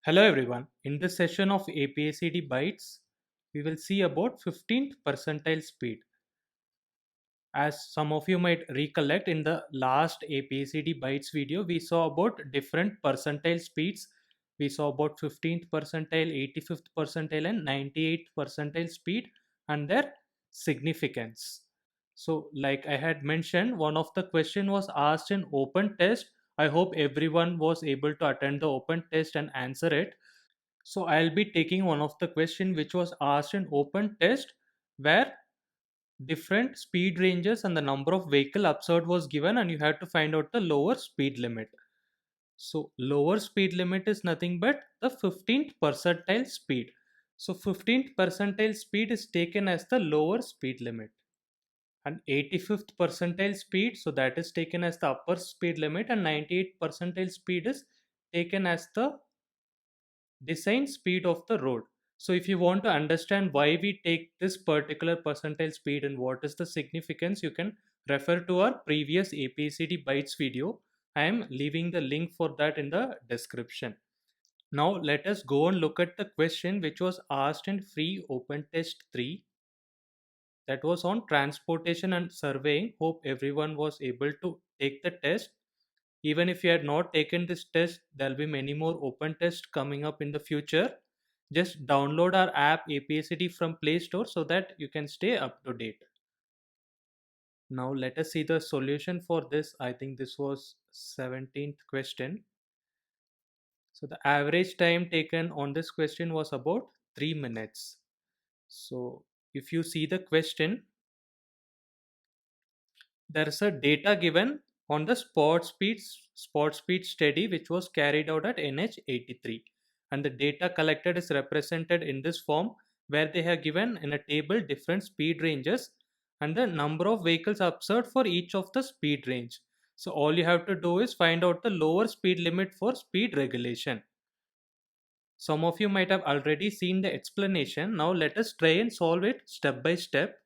Hello everyone. In this session of APACD Bytes, we will see about 15th percentile speed. As some of you might recollect, in the last APACD Bytes video, we saw about different percentile speeds. We saw about 15th percentile, 85th percentile and 98th percentile speed and their significance. So like I had mentioned, one of the question was asked in open test. I hope everyone was able to attend the open test and answer it. So I'll be taking one of the question which was asked in open test where different speed ranges and the number of vehicle observed was given and you had to find out the lower speed limit. So lower speed limit is nothing but the 15th percentile speed. So 15th percentile speed is taken as the lower speed limit. And 85th percentile speed, so that is taken as the upper speed limit, and 98th percentile speed is taken as the design speed of the road. So if you want to understand why we take this particular percentile speed and what is the significance, you can refer to our previous APCD bytes video. I am leaving the link for that in the description. Now let us go and look at the question which was asked in free open test 3, that was on transportation and surveying. Hope everyone was able to take the test. Even if you had not taken this test, there'll be many more open tests coming up in the future. Just download our app APACD from Play Store so that you can stay up to date. Now let us see the solution for this. I think this was 17th question. So the average time taken on this question was about 3 minutes. So if you see the question, there's a data given on the spot speed study which was carried out at NH83, and the data collected is represented in this form where they have given in a table different speed ranges and the number of vehicles observed for each of the speed range. So all you have to do is find out the lower speed limit for speed regulation. Some of you might have already seen the explanation. Now let us try and solve it step by step.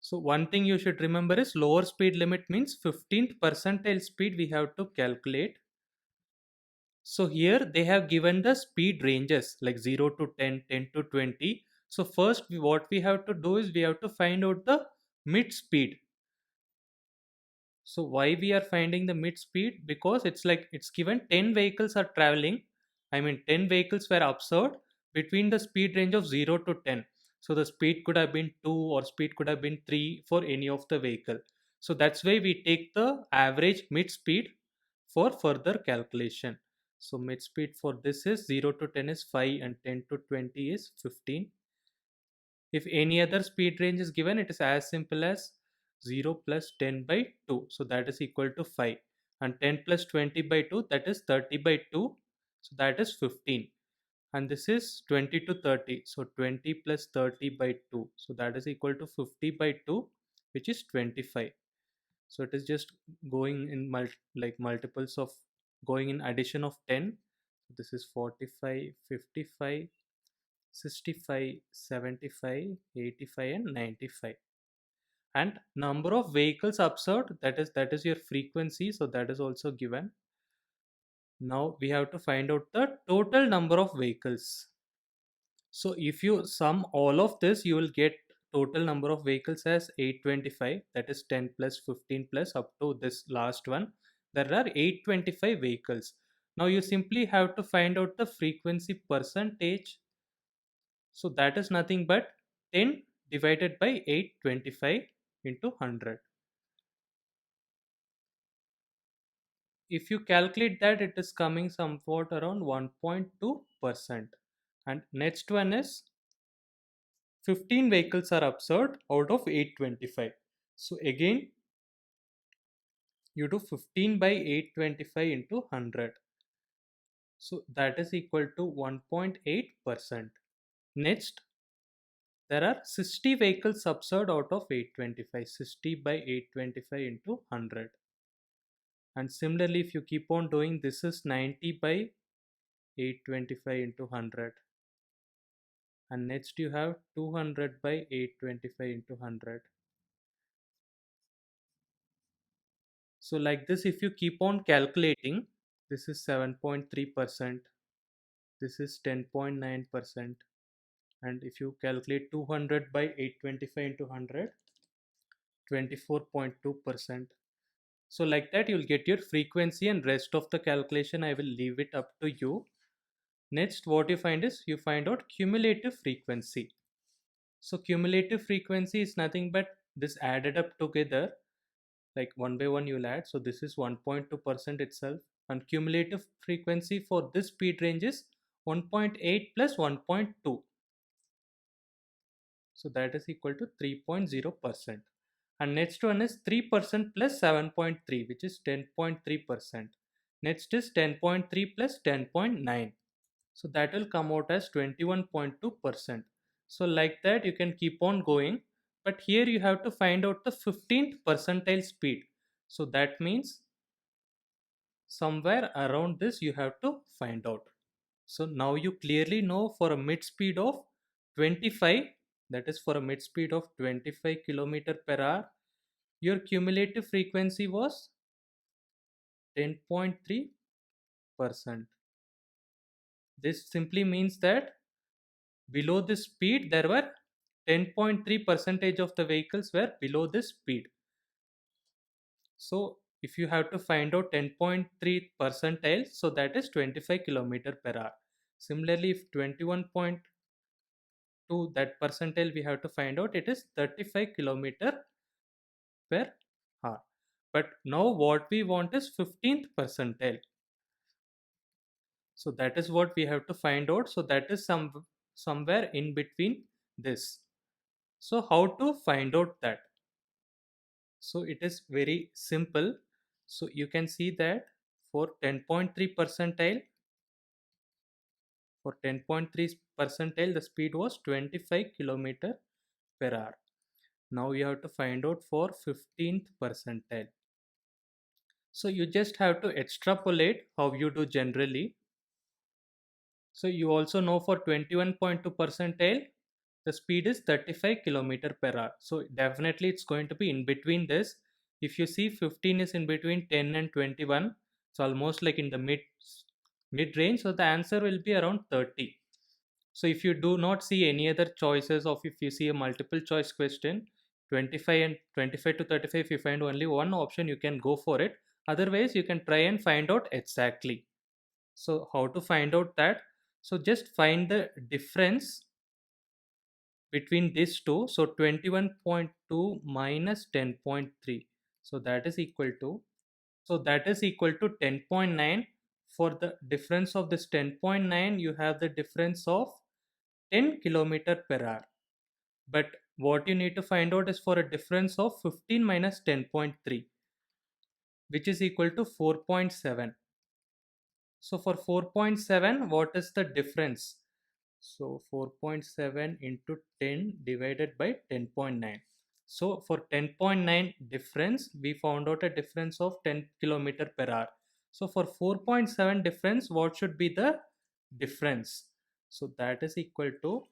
So one thing you should remember is lower speed limit means 15th percentile speed we have to calculate. So here they have given the speed ranges like 0 to 10, 10 to 20. So first what we have to do is we have to find out the mid speed. So why we are finding the mid speed? Because it's like it's given 10 vehicles are traveling. I mean 10 vehicles were observed between the speed range of 0 to 10. So the speed could have been 2 or speed could have been 3 for any of the vehicle. So that's why we take the average mid speed for further calculation. So mid speed for this is 0 to 10 is 5 and 10 to 20 is 15. If any other speed range is given, it is as simple as 0 plus 10 by 2. So that is equal to 5. And 10 plus 20 by 2, that is 30 by 2. So that is 15. And this is 20 to 30. So 20 plus 30 by 2. So that is equal to 50 by 2, which is 25. So it is just going in like multiples of going in addition of 10. This is 45, 55, 65, 75, 85 and 95. And number of vehicles observed, that is your frequency, so that is also given. Now we have to find out the total number of vehicles. So if you sum all of this, you will get total number of vehicles as 825, that is 10 plus 15 plus up to this last one. There are 825 vehicles. Now you simply have to find out the frequency percentage. So that is nothing but 10 divided by 825 into 100. If you calculate that, it is coming somewhat around 1.2%. And next one is 15 vehicles are observed out of 825. So again, you do 15 by 825 into 100. So that is equal to 1.8%. Next, there are 60 vehicles observed out of 825. 60 by 825 into 100. And similarly, if you keep on doing, this is 90 by 825 into 100. And next you have 200 by 825 into 100. So like this, if you keep on calculating, this is 7.3%, This is 10.9%. And if you calculate 200 by 825 into 100, 24.2%. So like that you'll get your frequency, and rest of the calculation I will leave it up to you. Next, what you find is you find out cumulative frequency. So cumulative frequency is nothing but this added up together, like one by one you'll add. So this is 1.2% itself, and cumulative frequency for this speed range is 1.8 plus 1.2. So that is equal to 3.0%. And next one is 3% plus 7.3, which is 10.3%. Next is 10.3 plus 10.9. So that will come out as 21.2%. So like that you can keep on going, but here you have to find out the 15th percentile speed. So that means somewhere around this you have to find out. So now you clearly know for a mid speed of 25, that is for a mid speed of 25 kilometer per hour, your cumulative frequency was 10.3%. This simply means that below this speed there were 10.3% of the vehicles were below this speed. So if you have to find out 10.3 percentile, so that is 25 kilometer per hour. Similarly, if 21.2 that percentile we have to find out, it is 35 kilometer per hour. But now what we want is 15th percentile. So that is what we have to find out. So that is somewhere in between this. So how to find out that? So it is very simple. So you can see that for 10.3 percentile, for 10.3 percentile the speed was 25 kilometer per hour. Now you have to find out for 15th percentile. So you just have to extrapolate how you do generally. So you also know for 21.2 percentile the speed is 35 kilometer per hour. So definitely it's going to be in between this. If you see 15 is in between 10 and 21, it's almost like in the mid range. So the answer will be around 30. So if you do not see any other choices, of if you see a multiple choice question 25 and 25 to 35, if you find only one option you can go for it. Otherwise you can try and find out exactly. So how to find out that? So just find the difference between these two. So 21.2 minus 10.3, so that is equal to, so that is equal to 10.9. For the difference of this 10.9 you have the difference of 10 kilometer per hour, but what you need to find out is for a difference of 15 minus 10.3, which is equal to 4.7. So for 4.7, what is the difference? So 4.7 into 10 divided by 10.9. So for 10.9 difference, we found out a difference of 10 kilometer per hour. So for 4.7 difference, what should be the difference? So that is equal to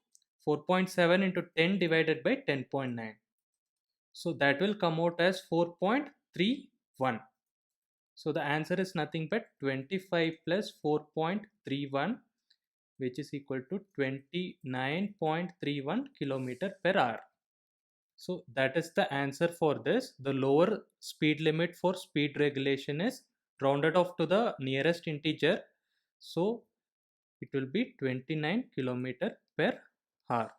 4.7 into 10 divided by 10.9. So that will come out as 4.31. So the answer is nothing but 25 plus 4.31, which is equal to 29.31 kilometer per hour. So that is the answer for this. The lower speed limit for speed regulation is rounded off to the nearest integer. So it will be 29 kilometer per hour.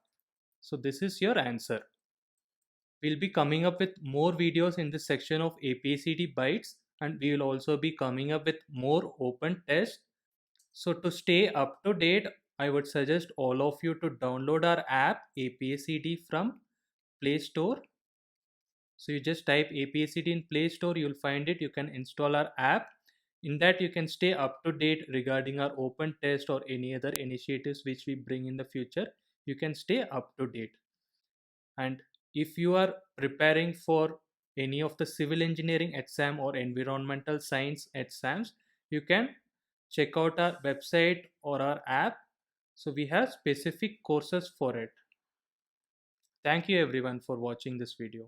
So this is your answer. We'll be coming up with more videos in this section of APCD bytes, and we will also be coming up with more open tests. So to stay up to date, I would suggest all of you to download our app APCD from Play Store. So you just type APCD in Play Store, you'll find it. You can install our app. In that you can stay up to date regarding our open test or any other initiatives which we bring in the future. You can stay up to date. And if you are preparing for any of the civil engineering exam or environmental science exams, you can check out our website or our app. So we have specific courses for it. Thank you everyone for watching this video.